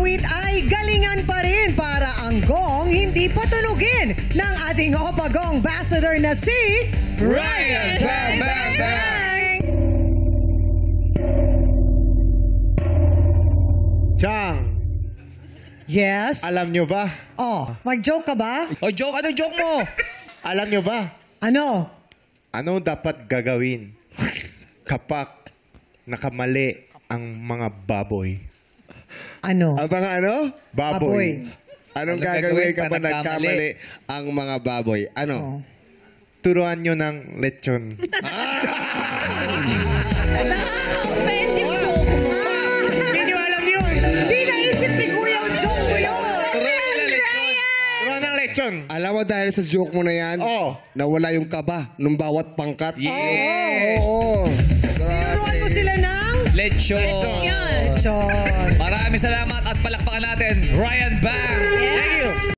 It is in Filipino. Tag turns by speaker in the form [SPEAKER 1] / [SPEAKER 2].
[SPEAKER 1] awit ay galingan pa rin para ang gong hindi patunugin ng ating Opagong ambassador na si
[SPEAKER 2] Ryan Bang Bang Bang!
[SPEAKER 3] Chang,
[SPEAKER 1] Yes?
[SPEAKER 3] alam nyo ba?
[SPEAKER 1] Oh, mag-joke ka ba?
[SPEAKER 2] O, joke! Anong joke mo?
[SPEAKER 3] Alam nyo ba?
[SPEAKER 1] Ano?
[SPEAKER 3] Ano dapat gagawin kapag nakamali ang mga baboy?
[SPEAKER 1] Ano?
[SPEAKER 4] Ang mga ano?
[SPEAKER 3] Baboy.
[SPEAKER 4] Anong
[SPEAKER 2] Anong
[SPEAKER 4] gagawin
[SPEAKER 2] gagawin
[SPEAKER 4] kapag
[SPEAKER 2] pag nagkamali?
[SPEAKER 4] nagkamali ang mga baboy? Ano?
[SPEAKER 1] Oh.
[SPEAKER 3] Turuan nyo ng lechon.
[SPEAKER 5] Offensive joke mo.
[SPEAKER 3] Hindi nyo alam yun.
[SPEAKER 1] Hindi naisip ni Kuya ang joke mo yun.
[SPEAKER 3] Turuan ng lechon.
[SPEAKER 4] Alam mo dahil sa joke mo na yan,
[SPEAKER 3] Oo.
[SPEAKER 4] nawala yung kaba nung bawat pangkat.
[SPEAKER 2] Yeah!
[SPEAKER 4] Oo.
[SPEAKER 1] Turuan mo sila ng...
[SPEAKER 2] Lechon!
[SPEAKER 5] Yan.
[SPEAKER 1] John.
[SPEAKER 2] Maraming salamat at palakpakan natin, Ryan Bang!